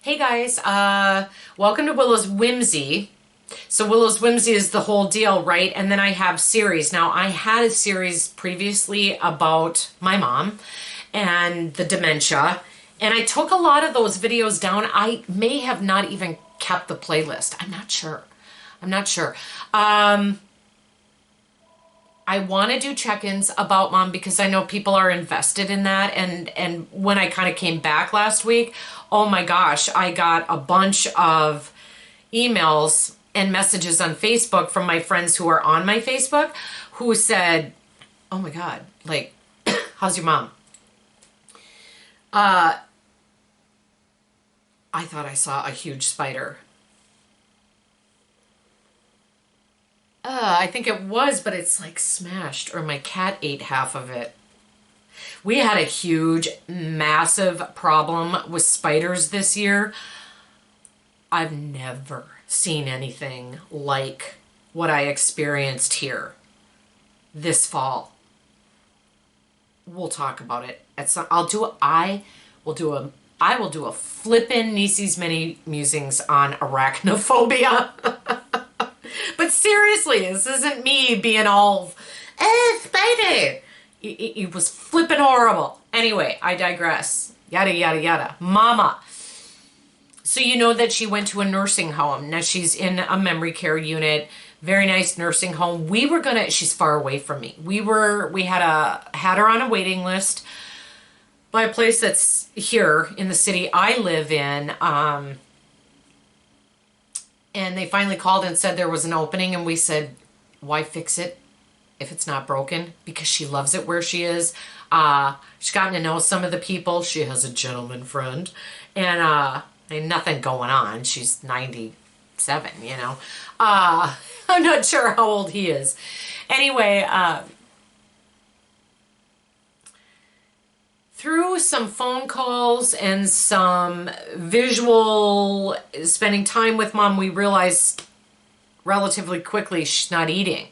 Hey guys, welcome to Willow's Whimsy. So Willow's Whimsy is the whole deal, right? And then I have series. Now I had a series previously about my mom and the dementia, and I took a lot of those videos down. I may have not even kept the playlist. I'm not sure. I want to do check-ins about mom because I know people are invested in that. And when I kind of came back last week, oh my gosh, I got a bunch of emails and messages on Facebook from my friends who are on my Facebook who said, oh my God, like, how's your mom? I thought I saw a huge spider. I think it was, but it's like smashed, or my cat ate half of it. We had a huge, massive problem with spiders this year. I've never seen anything like what I experienced here this fall. We'll talk about it at some. I will do a flippin' Niecy's Mini Musings on arachnophobia. But seriously, this isn't me being all, spider. It was flippin' horrible. Anyway, I digress. Yada, yada, yada. Mama. So you know that she went to a nursing home. Now she's in a memory care unit. Very nice nursing home. She's far away from me. We had her on a waiting list by a place that's here in the city I live in. And they finally called and said there was an opening, and we said, why fix it if it's not broken? Because she loves it where she is. She's gotten to know some of the people. She has a gentleman friend, and nothing going on. She's 97, you know. I'm not sure how old he is. Anyway, through some phone calls and some visual spending time with mom, we realized relatively quickly she's not eating.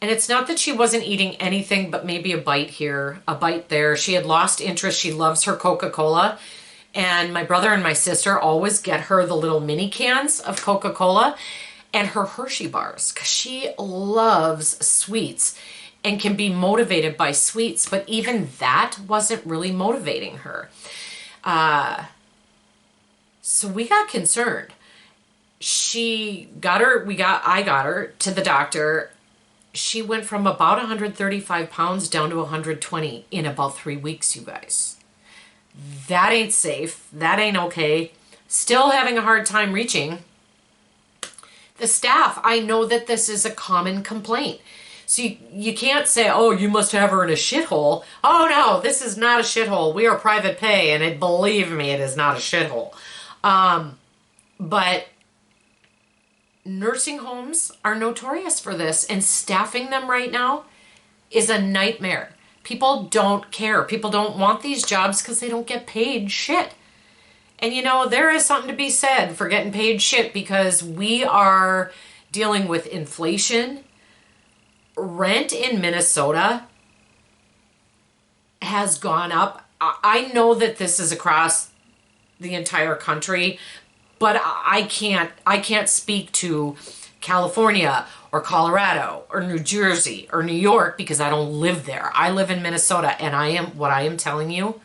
And it's not that she wasn't eating anything, but maybe a bite here, a bite there. She had lost interest. She loves her Coca-Cola. And my brother and my sister always get her the little mini cans of Coca-Cola and her Hershey bars because she loves sweets and can be motivated by sweets, but even that wasn't really motivating her. So we got concerned. I got her to the doctor. She went from about 135 pounds down to 120 in about 3 weeks, you guys. That ain't safe. That ain't okay. Still having a hard time reaching. The staff, I know that this is a common complaint. So you can't say, oh, you must have her in a shithole. Oh, no, this is not a shithole. We are private pay, and believe me, it is not a shithole. But nursing homes are notorious for this, and staffing them right now is a nightmare. People don't care. People don't want these jobs because they don't get paid shit. And you know, there is something to be said for getting paid shit because we are dealing with inflation. Rent in Minnesota has gone up. I know that this is across the entire country, but I can't speak to California or Colorado or New Jersey or New York because I don't live there. I live in Minnesota, and what I am telling you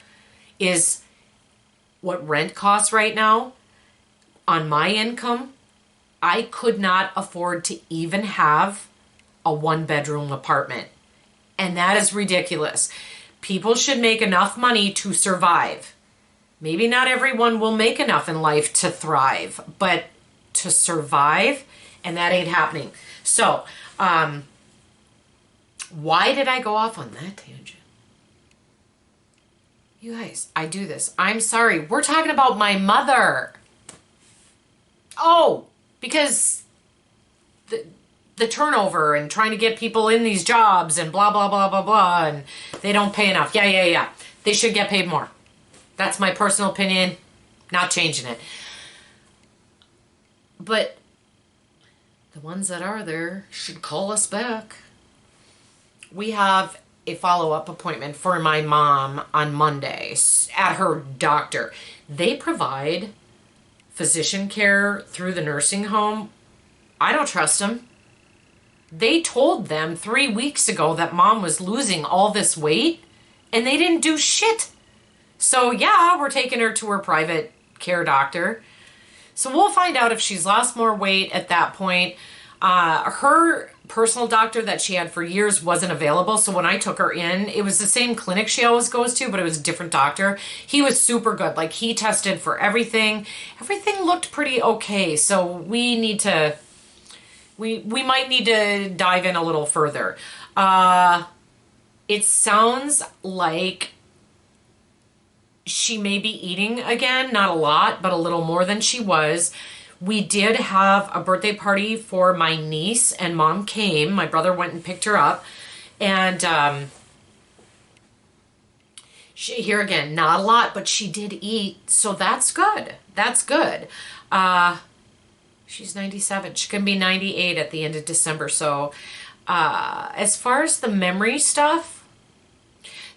is what rent costs right now on my income. I could not afford to even have a one-bedroom apartment. And that is ridiculous. People should make enough money to survive. Maybe not everyone will make enough in life to thrive, but to survive, and that ain't happening. So, why did I go off on that tangent? You guys, I do this. I'm sorry. We're talking about my mother. Oh, because the turnover and trying to get people in these jobs and blah, blah, blah, blah, blah, and they don't pay enough. Yeah. They should get paid more. That's my personal opinion. Not changing it. But the ones that are there should call us back. We have a follow-up appointment for my mom on Monday at her doctor. They provide physician care through the nursing home, I don't trust them. They told them 3 weeks ago that mom was losing all this weight and they didn't do shit. So yeah, we're taking her to her private care doctor. So we'll find out if she's lost more weight at that point. Her personal doctor that she had for years wasn't available. So when I took her in, it was the same clinic she always goes to, but it was a different doctor. He was super good. Like, he tested for everything. Everything looked pretty okay. So we need to, we might need to dive in a little further. It sounds like she may be eating again, not a lot, but a little more than she was. We did have a birthday party for my niece, and mom came. My brother went and picked her up. And she, here again, not a lot, but she did eat. So that's good. That's good. She's 97. She can be 98 at the end of December. So as far as the memory stuff,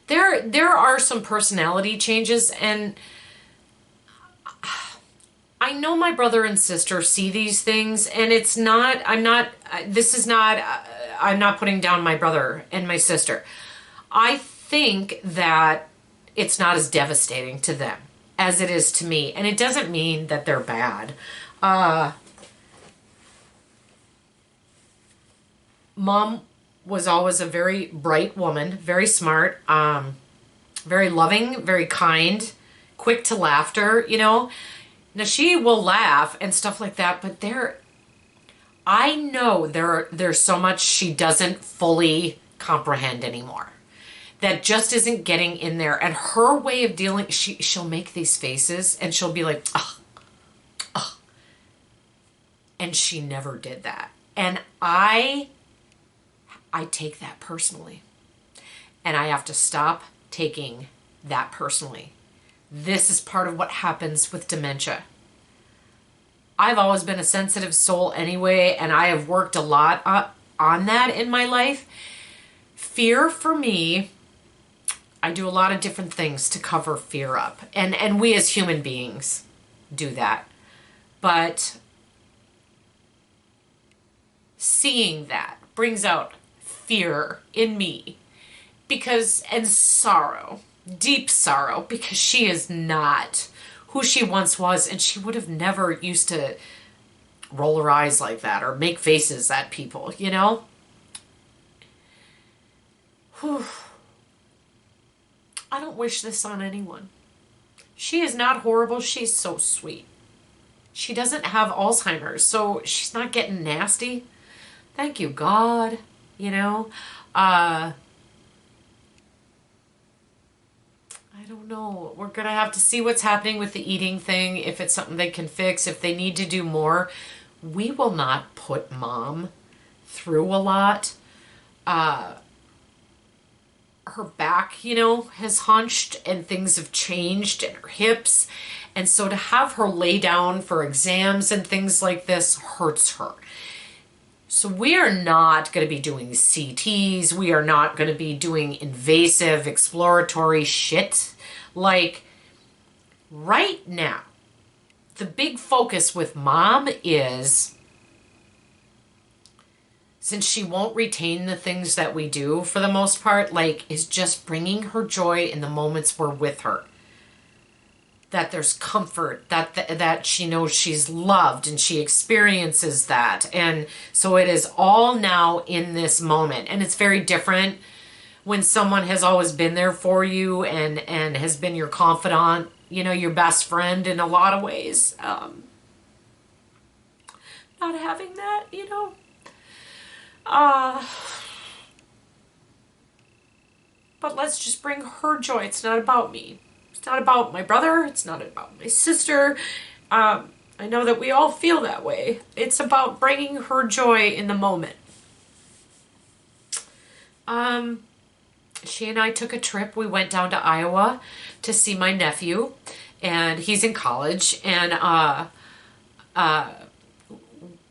there are some personality changes, and I know my brother and sister see these things, and it's not, I'm not putting down my brother and my sister. I think that it's not as devastating to them as it is to me, and it doesn't mean that they're bad. Mom was always a very bright woman, very smart, very loving, very kind, quick to laughter, you know. Now, she will laugh and stuff like that, but I know there's so much she doesn't fully comprehend anymore. That just isn't getting in there. And her way of dealing, she'll make these faces and she'll be like, ugh, ugh. And she never did that. And I take that personally. And I have to stop taking that personally. This is part of what happens with dementia. I've always been a sensitive soul anyway, and I have worked a lot on that in my life. Fear for me, I do a lot of different things to cover fear up. And we as human beings do that. But seeing that brings out fear in me, and sorrow, deep sorrow, because she is not who she once was, and she would have never used to roll her eyes like that or make faces at people, you know? Whew. I don't wish this on anyone. She is not horrible. She's so sweet. She doesn't have Alzheimer's, so she's not getting nasty. Thank you, God. You know, I don't know. We're going to have to see what's happening with the eating thing, if it's something they can fix, if they need to do more. We will not put mom through a lot. Her back, you know, has hunched and things have changed, and her hips. And so to have her lay down for exams and things like this hurts her. So we are not going to be doing CTs. We are not going to be doing invasive, exploratory shit. Like, right now, the big focus with mom is, since she won't retain the things that we do for the most part, like, is just bringing her joy in the moments we're with her. That there's comfort, that she knows she's loved and she experiences that. And so it is all now in this moment. And it's very different when someone has always been there for you and has been your confidant, you know, your best friend in a lot of ways. Not having that, you know. But let's just bring her joy. It's not about me. It's not about my brother. It's not about my sister. I know that we all feel that way. It's about bringing her joy in the moment. She and I took a trip. We went down to Iowa to see my nephew, and he's in college. And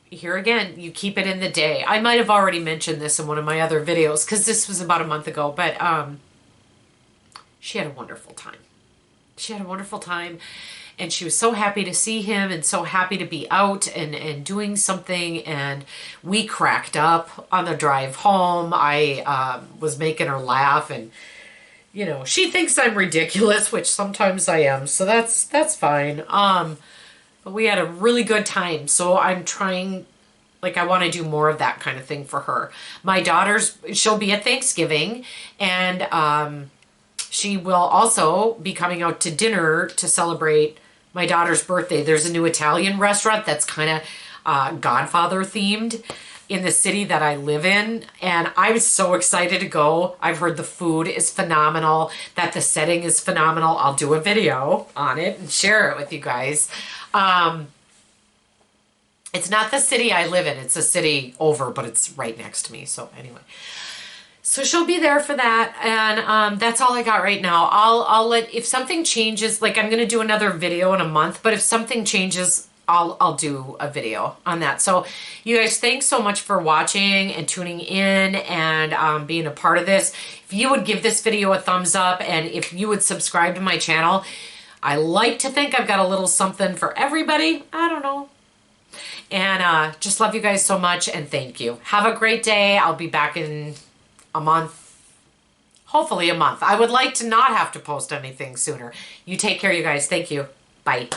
here again, you keep it in the day. I might have already mentioned this in one of my other videos because this was about a month ago, but she had a wonderful time. She had a wonderful time. and she was so happy to see him and so happy to be out and doing something. And we cracked up on the drive home. I was making her laugh, and you know, she thinks I'm ridiculous, which sometimes I am, so that's fine. But we had a really good time, so I'm trying, like, I want to do more of that kind of thing for her. My daughter's, she'll be at Thanksgiving, and she will also be coming out to dinner to celebrate my daughter's birthday. There's a new Italian restaurant that's kind of Godfather themed in the city that I live in, and I was so excited to go. I've heard the food is phenomenal, that the setting is phenomenal. I'll do a video on it and share it with you guys. It's not the city I live in, it's a city over, but it's right next to me. So anyway, so she'll be there for that, and that's all I got right now. I'll let, if something changes, like I'm gonna do another video in a month, but if something changes, I'll do a video on that. So you guys, thanks so much for watching and tuning in and being a part of this. If you would give this video a thumbs up, and if you would subscribe to my channel, I like to think I've got a little something for everybody. I don't know. And just love you guys so much, and thank you. Have a great day. I'll be back in a month. Hopefully a month. I would like to not have to post anything sooner. You take care, you guys. Thank you. Bye.